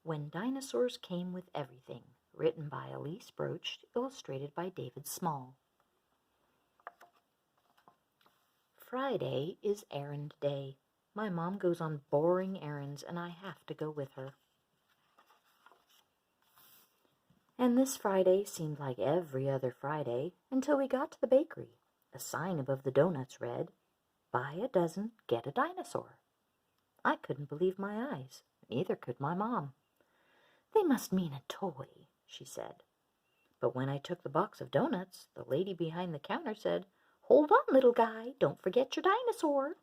When Dinosaurs Came with Everything, written by Elise Broach, illustrated by David Small. Friday is errand day. My mom goes on boring errands, and I have to go with her. And this Friday seemed like every other Friday until we got to the bakery. A sign above the donuts read, "Buy a dozen, get a dinosaur." I couldn't believe my eyes. Neither could my mom. "They must mean a toy," she said. But when I took the box of donuts, the lady behind the counter said, "Hold on, little guy, don't forget your dinosaur."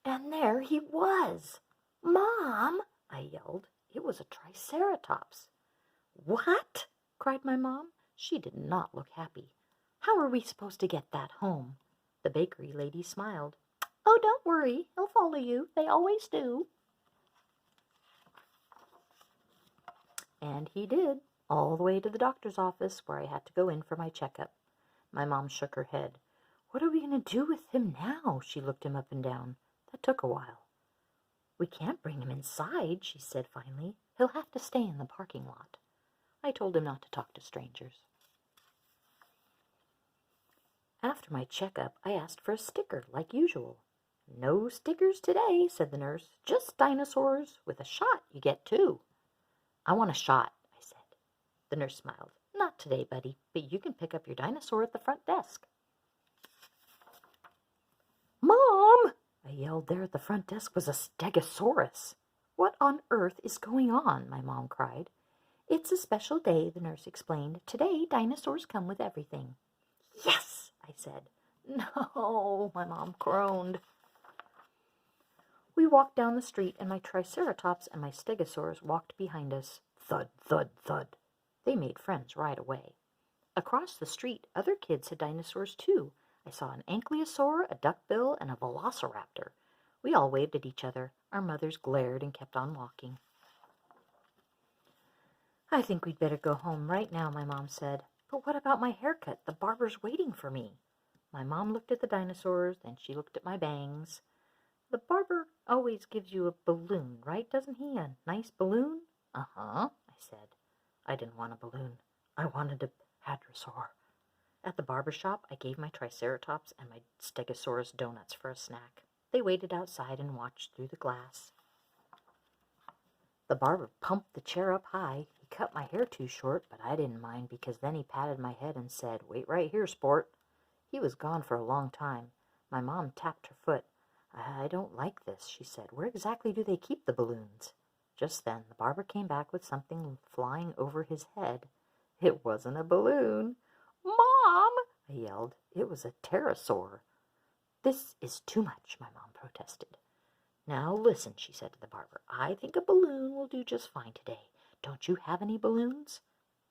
And there he was. "Mom!" I yelled. It was a triceratops. "What?" cried my mom. She did not look happy. "How are we supposed to get that home?" The bakery lady smiled. "Oh, don't worry, he'll follow you. They always do." And he did, all the way to the doctor's office where I had to go in for my checkup. My mom shook her head. "What are we going to do with him now?" She looked him up and down. That took a while. "We can't bring him inside," she said finally. "He'll have to stay in the parking lot." I told him not to talk to strangers. After my checkup, I asked for a sticker, like usual. "No stickers today," said the nurse. "Just dinosaurs. With a shot, you get 2. "I want a shot," I said. The nurse smiled. "Not today, buddy, but you can pick up your dinosaur at the front desk." "Mom!" I yelled. There at the front desk was a Stegosaurus. "What on earth is going on?" my mom cried. "It's a special day," the nurse explained. "Today, dinosaurs come with everything." "Yes!" I said. "No," my mom groaned. We walked down the street, and my Triceratops and my Stegosaurus walked behind us. Thud, thud, thud. They made friends right away. Across the street, other kids had dinosaurs too. I saw an ankylosaur, a duckbill, and a velociraptor. We all waved at each other. Our mothers glared and kept on walking. "I think we'd better go home right now," my mom said. "But what about my haircut? The barber's waiting for me." My mom looked at the dinosaurs, then she looked at my bangs. "The barber always gives you a balloon, right? Doesn't he? A nice balloon?" "Uh-huh," I said. I didn't want a balloon. I wanted a hadrosaur. At the barber shop, I gave my Triceratops and my Stegosaurus donuts for a snack. They waited outside and watched through the glass. The barber pumped the chair up high. He cut my hair too short, but I didn't mind because then he patted my head and said, "Wait right here, sport." He was gone for a long time. My mom tapped her foot. "I don't like this," she said. "Where exactly do they keep the balloons?" Just then the barber came back with something flying over his head. It wasn't a balloon. "Mom!" I yelled. It was a pterosaur. "This is too much," my mom protested. "Now listen," she said to the barber. "I think a balloon will do just fine today. Don't you have any balloons?"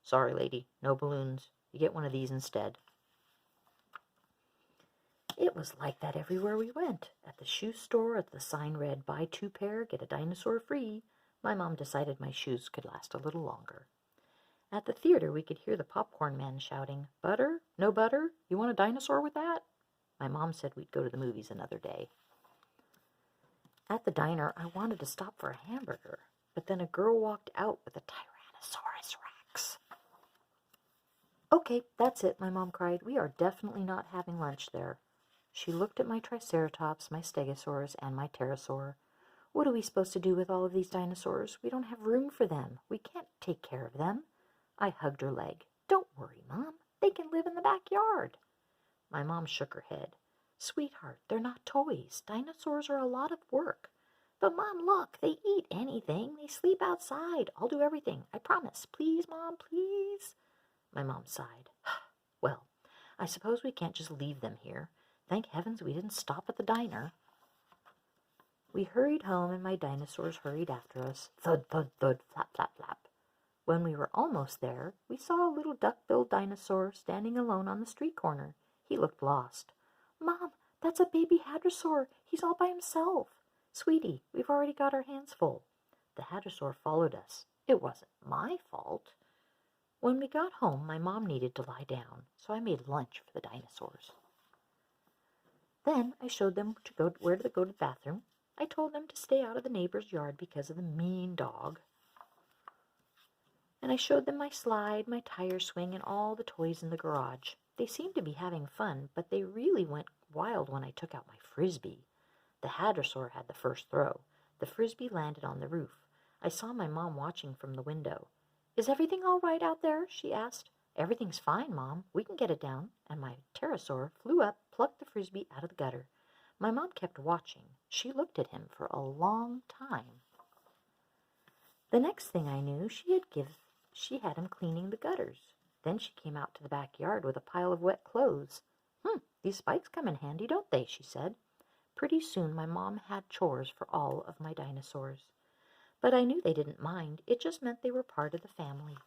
"Sorry, lady, no balloons. You get one of these instead." It was like that everywhere we went. At the shoe store, the sign read, "Buy 2 pair, get a dinosaur free." My mom decided my shoes could last a little longer. At the theater, we could hear the popcorn man shouting, "Butter? No butter? You want a dinosaur with that?" My mom said we'd go to the movies another day. At the diner, I wanted to stop for a hamburger, but then a girl walked out with a Tyrannosaurus Rex. "Okay, that's it," my mom cried. "We are definitely not having lunch there." She looked at my Triceratops, my Stegosaurus, and my pterosaur. "What are we supposed to do with all of these dinosaurs? We don't have room for them. We can't take care of them." I hugged her leg. "Don't worry, Mom. They can live in the backyard." My mom shook her head. "Sweetheart, they're not toys. Dinosaurs are a lot of work." "But, Mom, look, they eat anything. They sleep outside. I'll do everything. I promise. Please, Mom, please." My mom sighed. "Well, I suppose we can't just leave them here. Thank heavens we didn't stop at the diner." We hurried home, and my dinosaurs hurried after us. Thud, thud, thud, flap, flap, flap. When we were almost there, we saw a little duck-billed dinosaur standing alone on the street corner. He looked lost. "Mom, that's a baby hadrosaur. He's all by himself." "Sweetie, we've already got our hands full." The hadrosaur followed us. It wasn't my fault. When we got home, my mom needed to lie down, so I made lunch for the dinosaurs. Then I showed them where to go to the bathroom. I told them to stay out of the neighbor's yard because of the mean dog. And I showed them my slide, my tire swing, and all the toys in the garage. They seemed to be having fun, but they really went wild when I took out my frisbee. The hadrosaur had the first throw. The frisbee landed on the roof. I saw my mom watching from the window. "Is everything all right out there?" she asked. "Everything's fine, Mom. We can get it down." And my pterosaur flew up, plucked the frisbee out of the gutter. My mom kept watching. She looked at him for a long time. The next thing I knew, she had him cleaning the gutters. Then she came out to the backyard with a pile of wet clothes. These spikes come in handy, don't they?" she said. Pretty soon my mom had chores for all of my dinosaurs. But I knew they didn't mind. It just meant they were part of the family.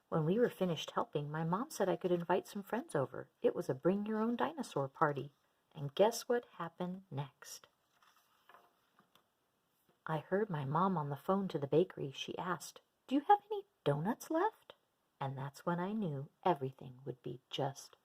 When we were finished helping, my mom said I could invite some friends over. It was a bring-your-own-dinosaur party. And guess what happened next? I heard my mom on the phone to the bakery. She asked, "Do you have any donuts left?" And that's when I knew everything would be just